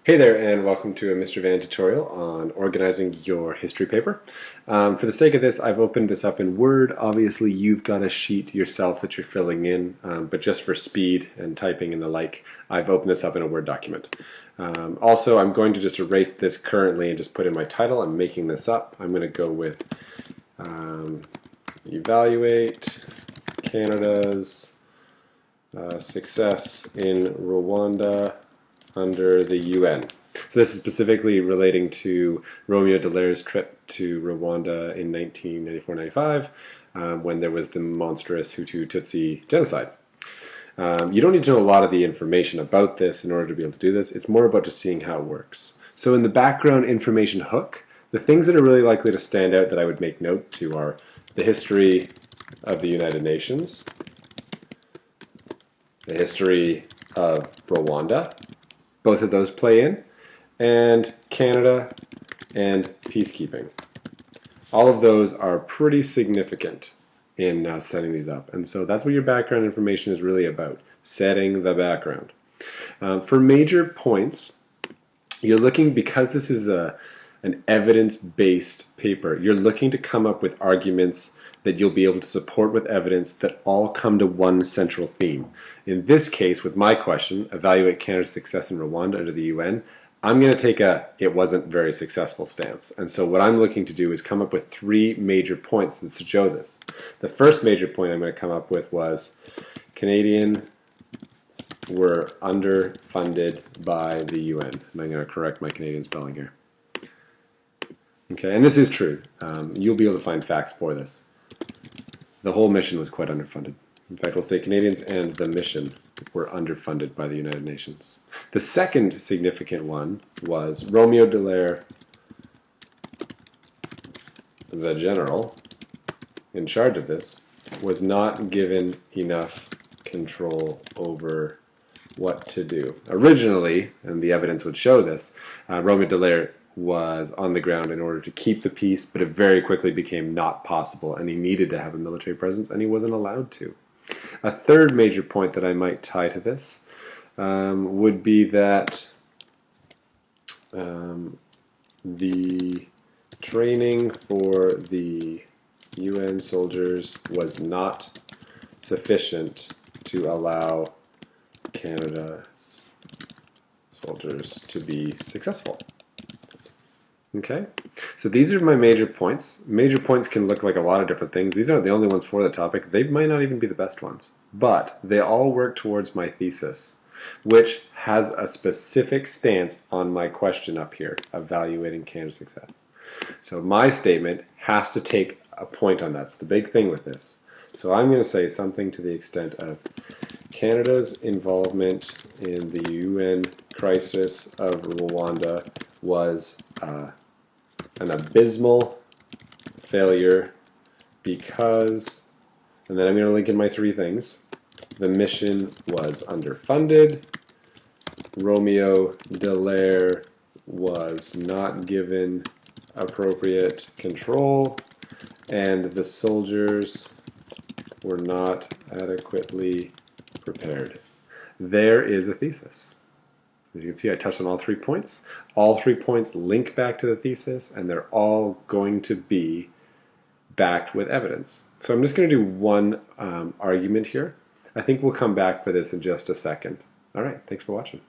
Hey there, and welcome to a Mr. Van tutorial on organizing your history paper. For the sake of this, I've opened this up in Word. Obviously, you've got a sheet yourself that you're filling in, but just for speed and typing and the like, I've opened this up in a Word document. Also, I'm going to just erase this currently and just put in my title. I'm making this up. I'm going to go with Evaluate Canada's Success in Rwanda under the UN. So this is specifically relating to Romeo Dallaire's trip to Rwanda in 1994-95 when there was the monstrous Hutu-Tutsi genocide. You don't need to know a lot of the information about this in order to be able to do this. It's more about just seeing how it works. So in the background information hook, the things that are really likely to stand out that I would make note to are the history of the United Nations, the history of Rwanda, both of those play in, and Canada and peacekeeping. All of those are pretty significant in setting these up. And so that's what your background information is really about, setting the background. For major points, you're looking, because this is an evidence-based paper, you're looking to come up with arguments that you'll be able to support with evidence that all come to one central theme. In this case, with my question, evaluate Canada's success in Rwanda under the UN, I'm going to take a it wasn't very successful stance. And so what I'm looking to do is come up with three major points that show this. The first major point I'm going to come up with was Canadians were underfunded by the UN. And I'm going to correct my Canadian spelling here. Okay, and this is true. You'll be able to find facts for this. The whole mission was quite underfunded. In fact, we'll say Canadians and the mission were underfunded by the United Nations. The second significant one was Romeo Dallaire, the general in charge of this, was not given enough control over what to do. Originally, and the evidence would show this, Romeo Dallaire was on the ground in order to keep the peace, but it very quickly became not possible, and he needed to have a military presence, and he wasn't allowed to. A third major point that I might tie to this would be that the training for the UN soldiers was not sufficient to allow Canada's soldiers to be successful. Okay, so these are my major points. Major points can look like a lot of different things. These aren't the only ones for the topic. They might not even be the best ones, but they all work towards my thesis, which has a specific stance on my question up here, evaluating Canada's success. So my statement has to take a point on that. It's the big thing with this. So I'm going to say something to the extent of Canada's involvement in the UN crisis of Rwanda was an abysmal failure because, and then I'm going to link in my three things. The mission was underfunded, Romeo Dallaire was not given appropriate control, and the soldiers were not adequately prepared. There is a thesis. As you can see, I touched on all 3 points. All 3 points link back to the thesis, and they're all going to be backed with evidence. So I'm just going to do one argument here. I think we'll come back for this in just a second. All right, thanks for watching.